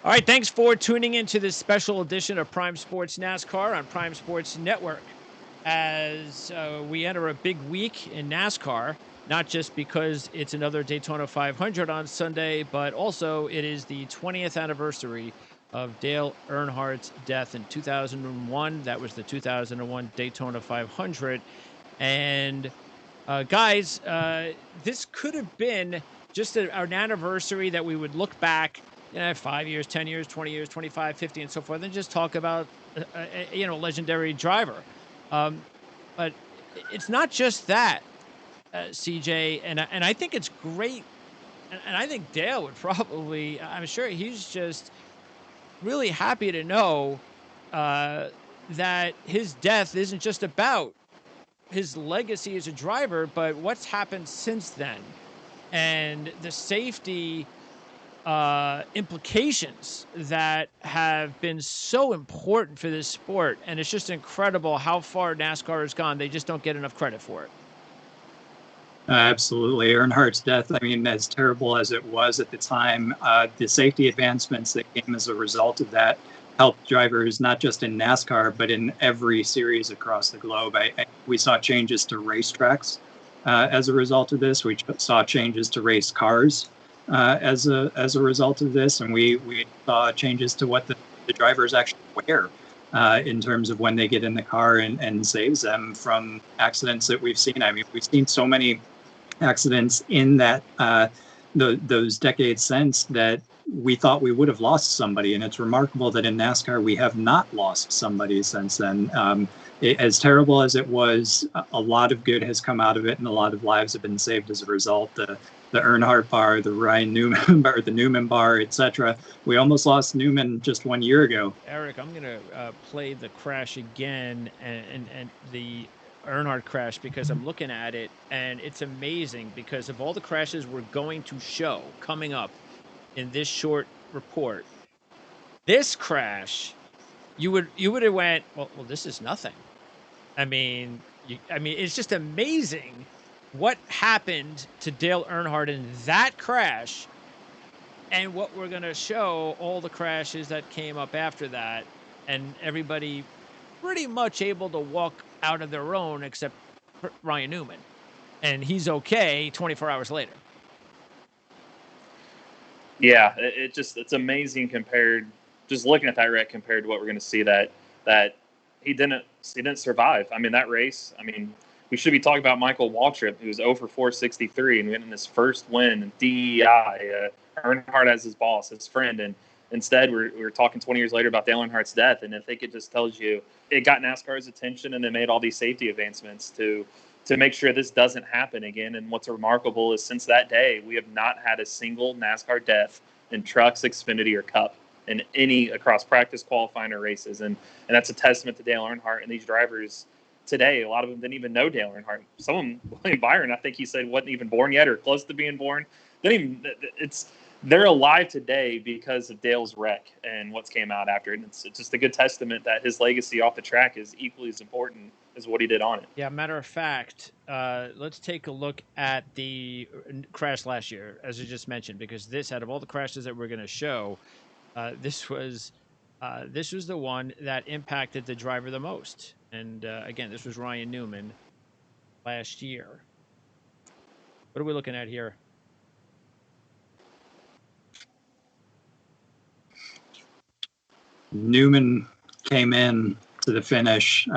All right, thanks for tuning into this special edition of Prime Sports NASCAR on Prime Sports Network. As we enter a big week in NASCAR, not just because it's another Daytona 500 on Sunday, but also it is the 20th anniversary of Dale Earnhardt's death in 2001. That was the 2001 Daytona 500. And guys, this could have been just an anniversary that we would look back, 5 years, 10 years, 20 years, 25, 50, and so forth, and just talk about, legendary driver. But it's not just that, CJ, and I think it's great, and I think Dale would probably, I'm sure he's just really happy to know that his death isn't just about his legacy as a driver, but what's happened since then and the safety implications that have been so important for this sport. And it's just incredible how far NASCAR has gone. They just don't get enough credit for it. Absolutely. Earnhardt's death, I mean, as terrible as it was at the time, the safety advancements that came as a result of that helped drivers not just in NASCAR, but in every series across the globe. We saw changes to racetracks as a result of this. We saw changes to race cars as a result of this. And we saw changes to what the drivers actually wear in terms of when they get in the car and saves them from accidents that we've seen. I mean, we've seen so many accidents in that those decades since that we thought we would have lost somebody. And it's remarkable that in NASCAR, we have not lost somebody since then. As terrible as it was, a lot of good has come out of it, and a lot of lives have been saved as a result. The Earnhardt bar, the Ryan Newman bar, the Newman bar, etc. We almost lost Newman just 1 year ago. Eric, I'm going to play the crash again and the Earnhardt crash, because I'm looking at it and it's amazing, because of all the crashes we're going to show coming up in this short report, this crash, you would have went, well, this is nothing. I mean, it's just amazing what happened to Dale Earnhardt in that crash, and what we're going to show, all the crashes that came up after that, and everybody pretty much able to walk out of their own except Ryan Newman, and he's okay 24 hours later. Yeah, it's amazing compared, just looking at that wreck compared to what we're going to see, that he didn't survive. I mean, that race, I mean, we should be talking about Michael Waltrip, who was 0 for 463 and getting his first win in DEI. Earnhardt as his boss, his friend, and instead we're talking 20 years later about Dale Earnhardt's death. And I think it just tells you it got NASCAR's attention, and they made all these safety advancements to make sure this doesn't happen again. And what's remarkable is since that day, we have not had a single NASCAR death in trucks, Xfinity, or Cup in any across practice, qualifying, or races. And that's a testament to Dale Earnhardt and these drivers today. A lot of them didn't even know Dale Earnhardt. Some of them, William Byron, I think he said wasn't even born yet or close to being born. They're alive today because of Dale's wreck and what's came out after it. And it's just a good testament that his legacy off the track is equally as important as what he did on it. Yeah, matter of fact, let's take a look at the crash last year, as you just mentioned, because this, out of all the crashes that we're going to show, this was the one that impacted the driver the most. And again, this was Ryan Newman last year. What are we looking at here? Newman came in to the finish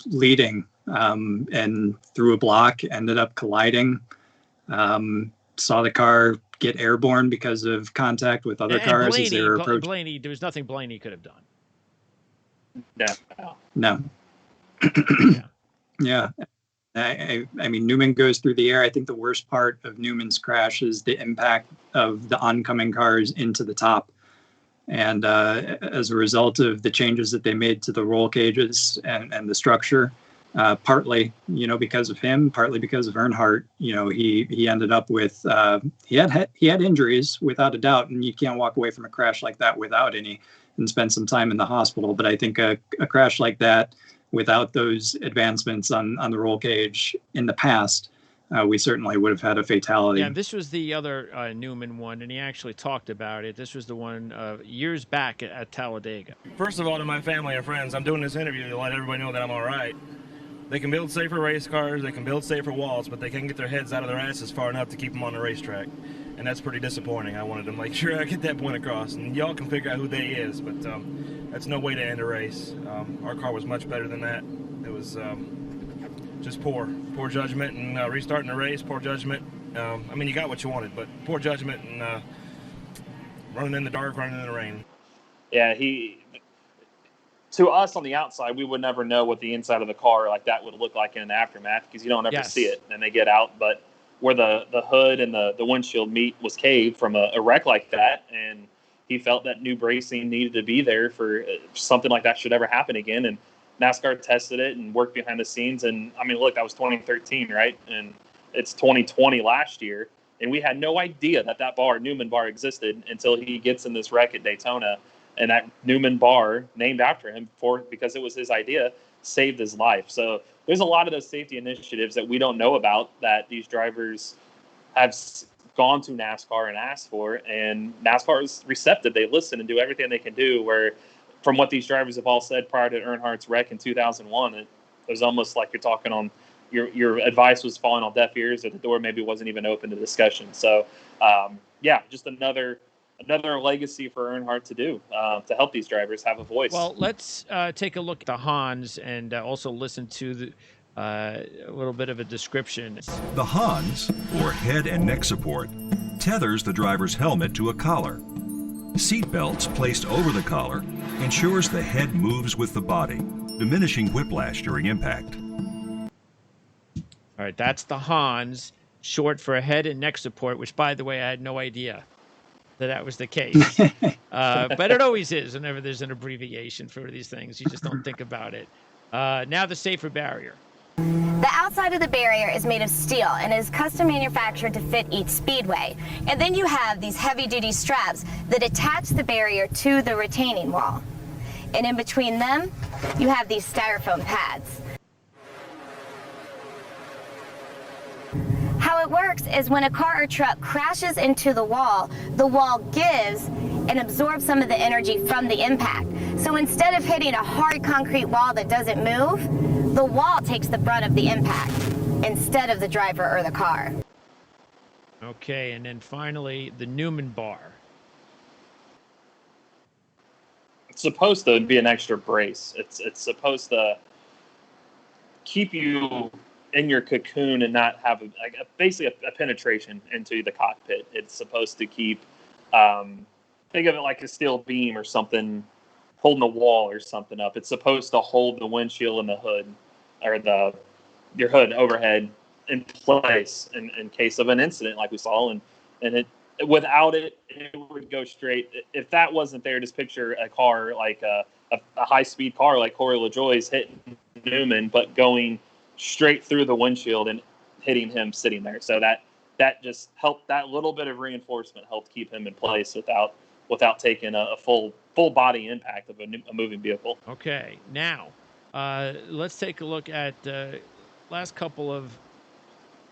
leading and through a block, ended up colliding. Saw the car get airborne because of contact with other cars as they were approaching. Blaney, there was nothing Blaney could have done. No. Yeah. I mean, Newman goes through the air. I think the worst part of Newman's crash is the impact of the oncoming cars into the top. And as a result of the changes that they made to the roll cages and the structure, partly, because of him, partly because of Earnhardt, he ended up with, he had injuries without a doubt, and you can't walk away from a crash like that without any and spend some time in the hospital. But I think a crash like that, without those advancements on the roll cage in the past, we certainly would have had a fatality. Yeah, this was the other Newman one, and he actually talked about it. This was the one years back at Talladega. First of all, to my family and friends, I'm doing this interview to let everybody know that I'm all right. They can build safer race cars, they can build safer walls, but they can't get their heads out of their asses far enough to keep them on the racetrack. And that's pretty disappointing. I wanted to make sure I get that point across. And y'all can figure out who they is, but that's no way to end a race. Our car was much better than that. It was just poor judgment and restarting the race, poor judgment. I mean, you got what you wanted, but poor judgment and running in the dark, running in the rain. Yeah, to us on the outside, we would never know what the inside of the car like that would look like in an aftermath because you don't ever see it and they get out. But where the hood and the windshield meet was caved from a wreck like that, and he felt that new bracing needed to be there for something like that should ever happen again. And NASCAR tested it and worked behind the scenes. And I mean, look, that was 2013, right? And it's 2020 last year. And we had no idea that bar, Newman bar, existed until he gets in this wreck at Daytona. And that Newman bar, named after him because it was his idea, saved his life. So there's a lot of those safety initiatives that we don't know about that these drivers have gone to NASCAR and asked for. And NASCAR is receptive. They listen and do everything they can do, where from what these drivers have all said prior to Earnhardt's wreck in 2001, it was almost like you're talking on your advice was falling on deaf ears, or the door maybe wasn't even open to discussion. So, just another legacy for Earnhardt to do to help these drivers have a voice. Well, let's take a look at the Hans and also listen to a little bit of a description. The Hans, or head and neck support, tethers the driver's helmet to a collar. Seat belts placed over the collar ensures the head moves with the body, diminishing whiplash during impact. All right, that's the Hans, short for head and neck support, which, by the way, I had no idea that was the case. But it always is whenever there's an abbreviation for these things. You just don't think about it. Now the safer barrier. The outside of the barrier is made of steel and is custom manufactured to fit each speedway. And then you have these heavy-duty straps that attach the barrier to the retaining wall. And in between them, you have these styrofoam pads. How it works is when a car or truck crashes into the wall gives and absorbs some of the energy from the impact. So instead of hitting a hard concrete wall that doesn't move, the wall takes the brunt of the impact instead of the driver or the car. Okay, and then finally, the Newman bar. It's supposed to be an extra brace. It's supposed to keep you in your cocoon and not have basically a penetration into the cockpit. It's supposed to keep, think of it like a steel beam or something holding a wall or something up. It's supposed to hold the windshield and the hood, or your hood overhead, in place in case of an incident like we saw. And it without it would go straight. If that wasn't there, just picture a car like a high-speed car like Corey LaJoie's hitting Newman, but going straight through the windshield and hitting him sitting there. So that just helped. That little bit of reinforcement helped keep him in place without taking a full body impact of a moving vehicle. Okay, now let's take a look at last couple of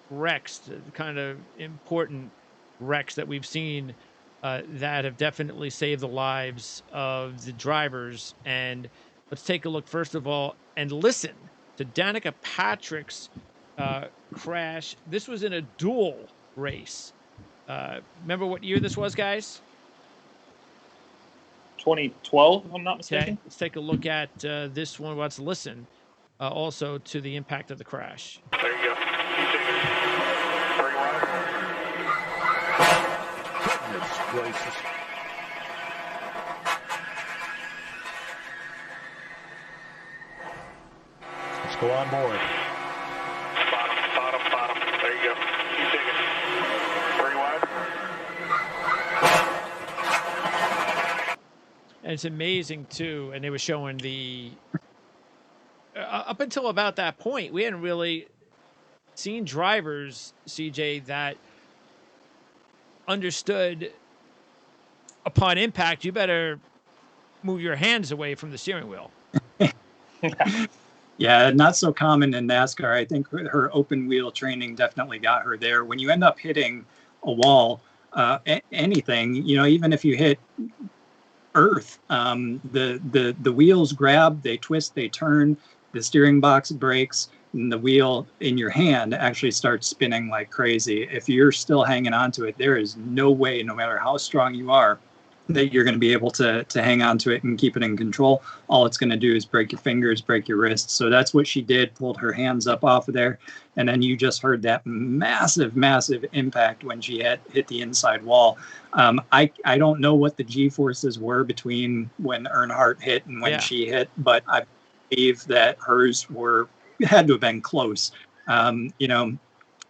wrecks, kind of important wrecks that we've seen that have definitely saved the lives of the drivers. And let's take a look first of all and listen to Danica Patrick's crash. This was in a dual race. Remember what year this was, guys? 2012, if I'm not mistaken. Okay, let's take a look at this one. Let's listen also to the impact of the crash. There you go. Goodness gracious. Let's go on board. Bottom. There you go. Keep digging. 3 wide. And it's amazing too. And they were showing the up until about that point, we hadn't really seen drivers, CJ, that understood upon impact, you better move your hands away from the steering wheel. Yeah, not so common in NASCAR. I think her open wheel training definitely got her there. When you end up hitting a wall, anything, even if you hit earth, the wheels grab, they twist, they turn, the steering box breaks, and the wheel in your hand actually starts spinning like crazy. If you're still hanging on to it, there is no way, no matter how strong you are, that you're going to be able to hang on to it and keep it in control. All it's going to do is break your fingers, break your wrists. So that's what she did, pulled her hands up off of there. And then you just heard that massive, massive impact when she hit the inside wall. I don't know what the G-forces were between when Earnhardt hit and when she hit, but I believe that hers had to have been close. That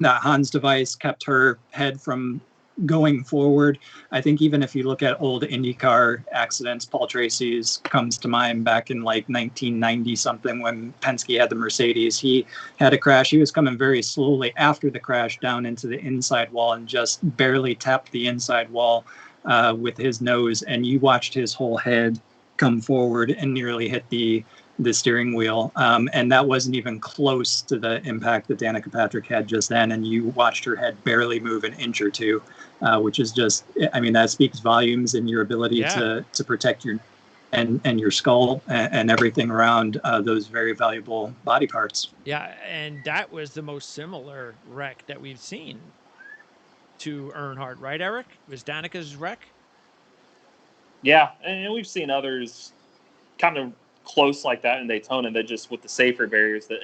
Hans device kept her head from going forward. I think even if you look at old IndyCar accidents, Paul Tracy's comes to mind back in like 1990 something when Penske had the Mercedes. He had a crash. He was coming very slowly after the crash down into the inside wall and just barely tapped the inside wall with his nose. And you watched his whole head come forward and nearly hit the steering wheel. And that wasn't even close to the impact that Danica Patrick had just then. And you watched her head barely move an inch or two, which is just, that speaks volumes in your ability to protect your and your skull and everything around those very valuable body parts. Yeah, and that was the most similar wreck that we've seen to Earnhardt, right, Eric? Was Danica's wreck? Yeah, and we've seen others kind of close like that in Daytona, that just with the safer barriers, that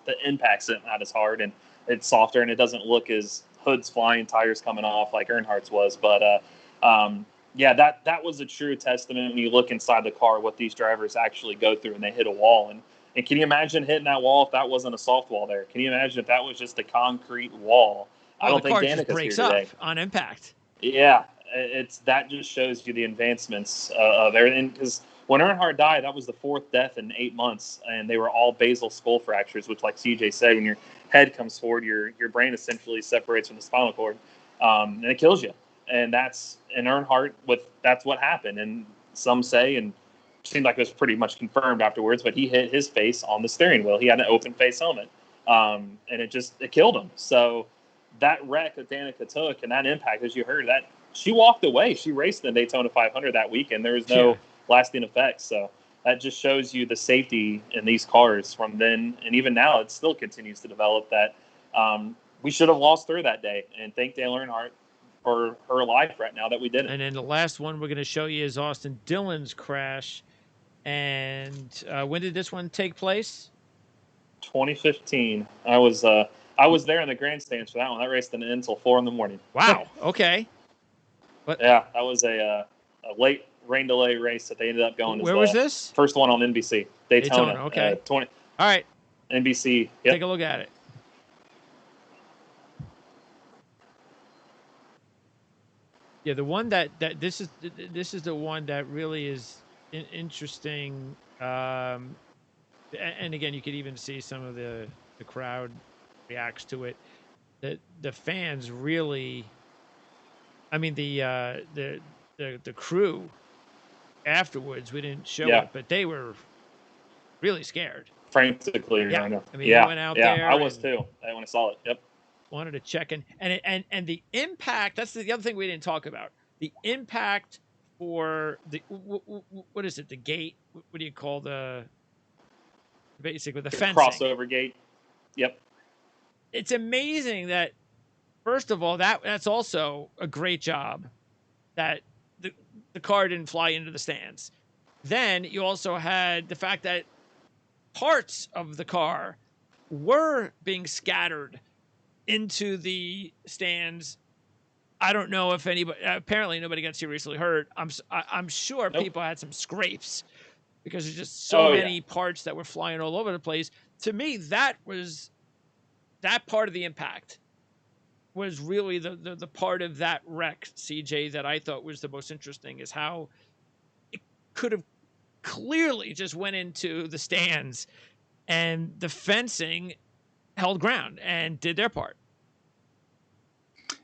the impact's not as hard and it's softer and it doesn't look as hoods flying, tires coming off like Earnhardt's was. But that was a true testament when you look inside the car what these drivers actually go through and they hit a wall. And can you imagine hitting that wall if that wasn't a soft wall there? Can you imagine if that was just a concrete wall? I don't think Danica's breaks here today. Up on impact. Yeah, that just shows you the advancements of everything. Because when Earnhardt died, that was the 4th death in 8 months, and they were all basal skull fractures, which, like CJ said, when your head comes forward, your brain essentially separates from the spinal cord, and it kills you. And that's Earnhardt. That's what happened. And some say, and it seemed like it was pretty much confirmed afterwards, but he hit his face on the steering wheel. He had an open face helmet, and it killed him. So that wreck that Danica took and that impact, as you heard, that she walked away. She raced the Daytona 500 that weekend. There was no lasting effects. So that just shows you the safety in these cars from then. And even now, it still continues to develop that we should have lost through that day. And thank Dale Earnhardt for her life right now that we didn't. And then the last one we're going to show you is Austin Dillon's crash. And when did this one take place? 2015. I was there in the grandstands for that one. That raced until 4 a.m. Wow. Okay. But yeah, that was a late rain delay race that they ended up going. Where was this? First one on NBC. Daytona. Okay. 20. All right. NBC. Yep. Take a look at it. Yeah, the one that this is the one that really is interesting. And again, you could even see some of the crowd reacts to it. The fans really, I mean, the crew afterwards, we didn't show it, but they were really scared. Frantically, yeah. I know. I mean, you went out there. I was too. When I saw it. Yep. Wanted to check in, and the impact. That's the other thing we didn't talk about. The impact for the what is it? The gate? What do you call basically the fencing? Crossover gate. Yep. It's amazing that, first of all, that's also a great job that the car didn't fly into the stands. Then you also had the fact that parts of the car were being scattered into the stands. I don't know if anybody. Apparently, nobody got seriously hurt. I'm sure people had some scrapes because there's just so many parts that were flying all over the place. To me, that part of the impact was really the part of that wreck, CJ, that I thought was the most interesting, is how it could have clearly just went into the stands and the fencing held ground and did their part.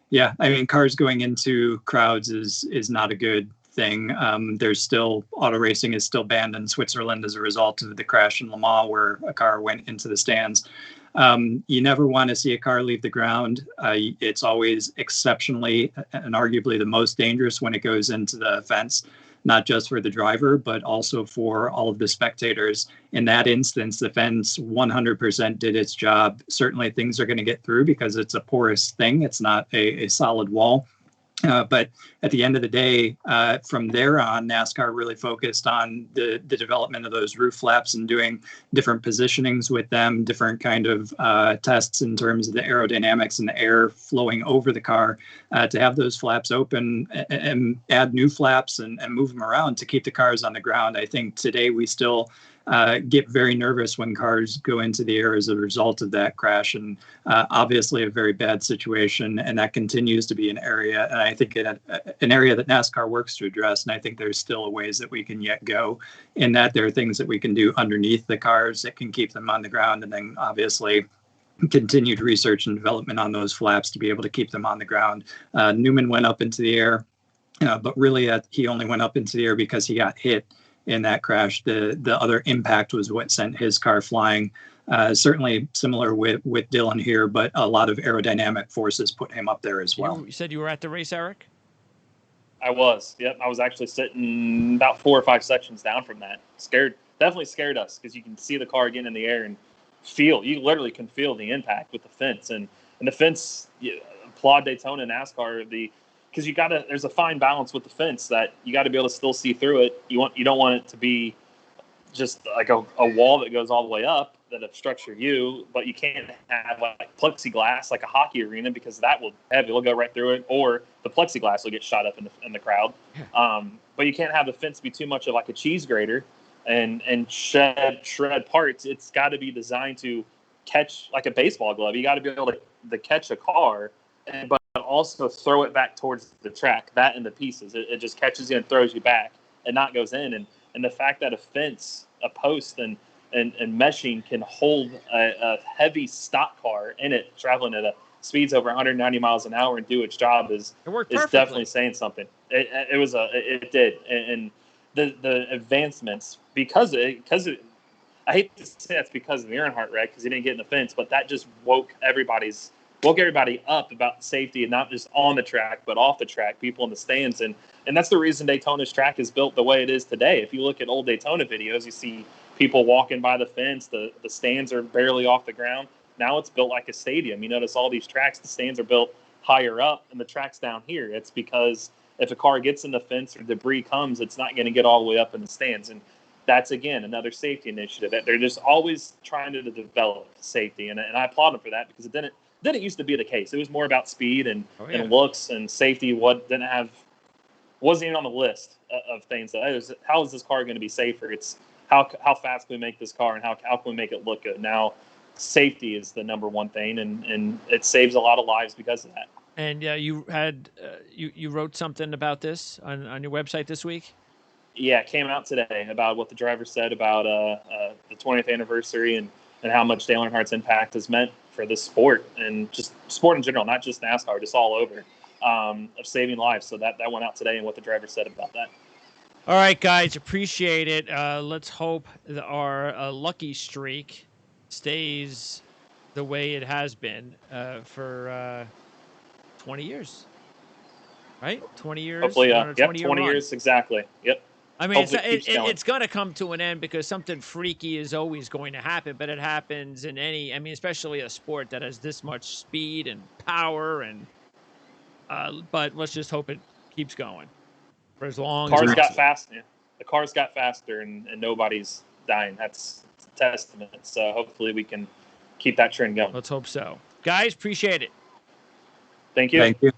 Yeah, I mean, cars going into crowds is not a good thing. There's still auto racing is still banned in Switzerland as a result of the crash in Le Mans where a car went into the stands. You never want to see a car leave the ground. It's always exceptionally and arguably the most dangerous when it goes into the fence, not just for the driver, but also for all of the spectators. In that instance, the fence 100% did its job. Certainly things are going to get through because it's a porous thing. It's not a solid wall. But at the end of the day, from there on, NASCAR really focused on the development of those roof flaps and doing different positionings with them, different kind of tests in terms of the aerodynamics and the air flowing over the car to have those flaps open and add new flaps and move them around to keep the cars on the ground. I think today we still get very nervous when cars go into the air as a result of that crash, and obviously a very bad situation, and that continues to be an area, and I think an area that NASCAR works to address, and I think there's still ways that we can yet go in that. There are things that we can do underneath the cars that can keep them on the ground, and then obviously continued research and development on those flaps to be able to keep them on the ground. Newman went up into the air, but really he only went up into the air because he got hit in that crash. The other impact was what sent his car flying. Certainly similar with Dylan here, but a lot of aerodynamic forces put him up there as well. You said you were at the race, Eric? I was. Yep. I was actually sitting about 4 or 5 sections down from that. Definitely scared us because you can see the car getting in the air and you literally can feel the impact with the fence. And the fence, applaud Daytona NASCAR, because there's a fine balance with the fence that you got to be able to still see through it. You don't want it to be just like a wall that goes all the way up that obstructs your view, but you can't have like plexiglass like a hockey arena because it'll go right through it, or the plexiglass will get shot up in the crowd. But you can't have the fence be too much of like a cheese grater and shred parts. It's got to be designed to catch like a baseball glove. You got to be able to catch a car, but also throw it back towards the track, that and the pieces. It just catches you and throws you back and not goes in. And the fact that a fence, a post, and meshing can hold a heavy stock car in it traveling at speeds over 190 miles an hour and do its job is definitely saying something. It did. And the advancements because I hate to say that's because of the Earnhardt wreck because he didn't get in the fence, but that just woke everybody up about safety, and not just on the track, but off the track, people in the stands. And that's the reason Daytona's track is built the way it is today. If you look at old Daytona videos, you see people walking by the fence, the stands are barely off the ground. Now it's built like a stadium. You notice all these tracks, the stands are built higher up and the track's down here. It's because if a car gets in the fence or debris comes, it's not going to get all the way up in the stands. And that's, again, another safety initiative. They're just always trying to develop safety. And I applaud them for that because it didn't used to be the case. It was more about speed and looks, and safety wasn't even on the list of things. How is this car going to be safer? It's how fast can we make this car, and how can we make it look good? Now, safety is the number one thing, and it saves a lot of lives because of that. And you had you wrote something about this on your website this week? Yeah, it came out today about what the driver said about the 20th anniversary and how much Dale Earnhardt's impact has meant for this sport and just sport in general, not just NASCAR, just all over, of saving lives. So that went out today and what the driver said about that. All right, guys, appreciate it. Let's hope that our lucky streak stays the way it has been for 20 years, right? 20 years? Hopefully, 20 years, exactly. Yep. I mean, it's going to come to an end because something freaky is always going to happen, but it happens in especially a sport that has this much speed and power, but let's just hope it keeps going for as long as got fast. Yeah. The cars got faster and nobody's dying. That's a testament. So hopefully we can keep that trend going. Let's hope so. Guys, appreciate it. Thank you. Thank you.